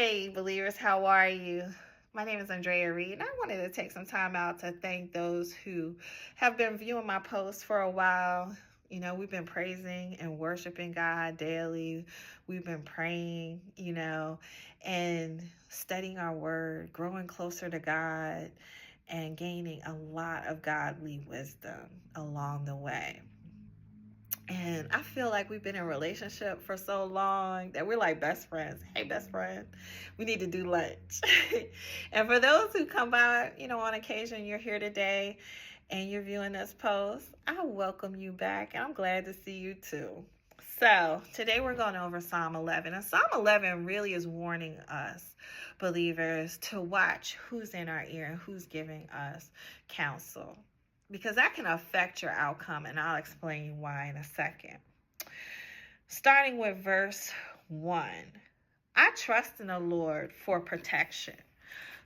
Hey, believers, how are you? My name is Andrea Reed, and I wanted to take some time out to thank those who have been viewing my posts for a while. We've been praising and worshiping God daily. We've been praying, and studying our word, growing closer to God, and gaining a lot of godly wisdom along the way. And I feel like we've been in a relationship for so long that we're like best friends. Hey, best friend, we need to do lunch. And for those who come by, on occasion, you're here today and you're viewing this post, I welcome you back. And I'm glad to see you too. So today we're going over Psalm 11. And Psalm 11 really is warning us, believers, to watch who's in our ear and who's giving us counsel, because that can affect your outcome, and I'll explain why in a second. Starting with verse 1. I trust in the Lord for protection.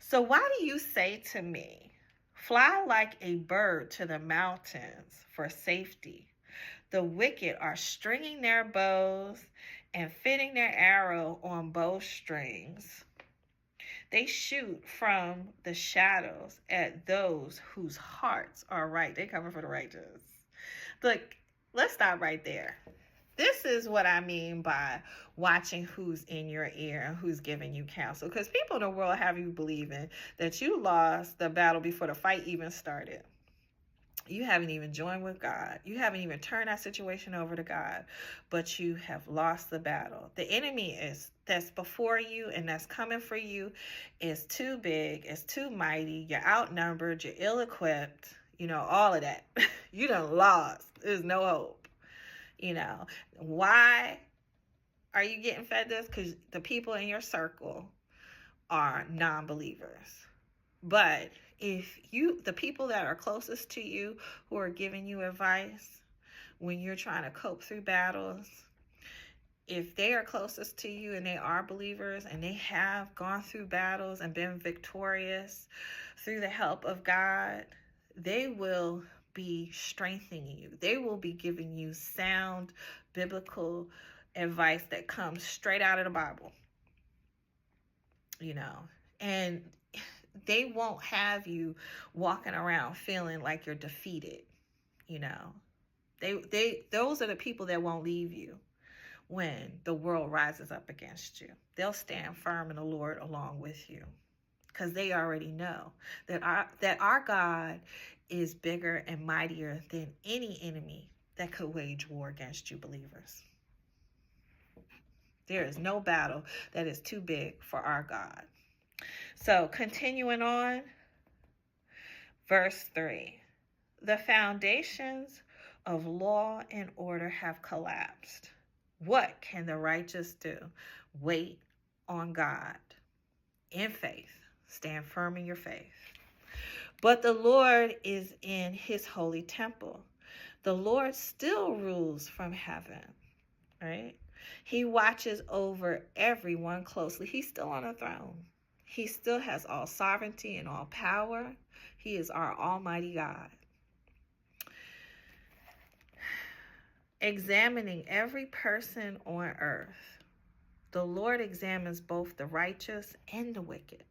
So why do you say to me, fly like a bird to the mountains for safety? The wicked are stringing their bows and fitting their arrow on bowstrings. They shoot from the shadows at those whose hearts are right. They coming for the righteous. Look, let's stop right there. This is what I mean by watching who's in your ear and who's giving you counsel. Because people in the world have you believing that you lost the battle before the fight even started. You haven't even joined with God. You haven't even turned that situation over to God, but you have lost the battle. The enemy that's before you and that's coming for you is too big, it's too mighty. You're outnumbered, you're ill-equipped, all of that. You done lost. There's no hope. Why are you getting fed this? Because the people in your circle are non-believers. But if the people that are closest to you, who are giving you advice when you're trying to cope through battles, if they are closest to you and they are believers and they have gone through battles and been victorious through the help of God, they will be strengthening you. They will be giving you sound biblical advice that comes straight out of the Bible, and they won't have you walking around feeling like you're defeated. Those are the people that won't leave you when the world rises up against you. They'll stand firm in the Lord along with you, because they already know that our God is bigger and mightier than any enemy that could wage war against you, believers. There is no battle that is too big for our God. So continuing on, verse 3. The foundations of law and order have collapsed. What can the righteous do? Wait on God in faith. Stand firm in your faith. But the Lord is in his holy temple. The Lord still rules from heaven, right? He watches over everyone closely. He's still on the throne. He still has all sovereignty and all power. He is our almighty God. Examining every person on earth, the Lord examines both the righteous and the wicked.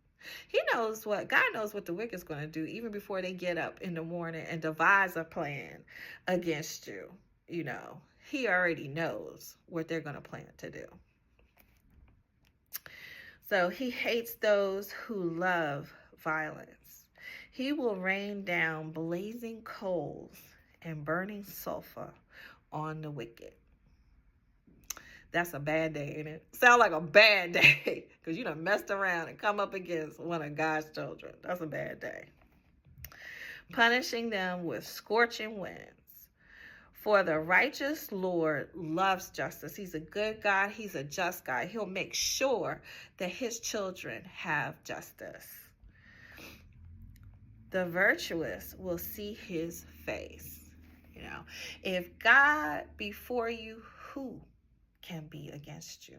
God knows what the wicked's going to do even before they get up in the morning and devise a plan against you. He already knows what they're going to plan to do. So he hates those who love violence. He will rain down blazing coals and burning sulfur on the wicked. That's a bad day, ain't it? Sound like a bad day, because you done messed around and come up against one of God's children. That's a bad day. Punishing them with scorching winds. For the righteous Lord loves justice. He's a good God. He's a just God. He'll make sure that his children have justice. The virtuous will see his face. If God be for you, who can be against you?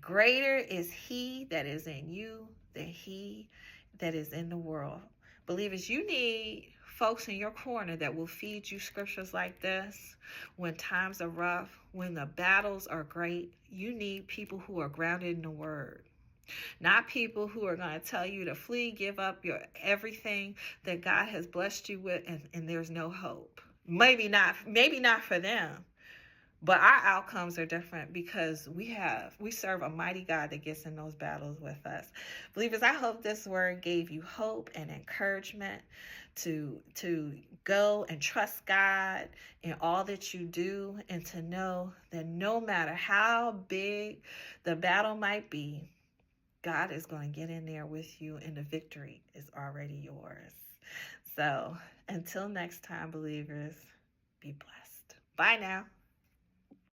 Greater is he that is in you than he that is in the world. Believers, you need folks in your corner that will feed you scriptures like this when times are rough, when the battles are great. You need people who are grounded in the word. Not people who are going to tell you to flee, give up your everything that God has blessed you with, and there's no hope. Maybe not for them. But our outcomes are different because we serve a mighty God that gets in those battles with us. Believers, I hope this word gave you hope and encouragement to go and trust God in all that you do, and to know that no matter how big the battle might be, God is going to get in there with you and the victory is already yours. So until next time, believers, be blessed. Bye now.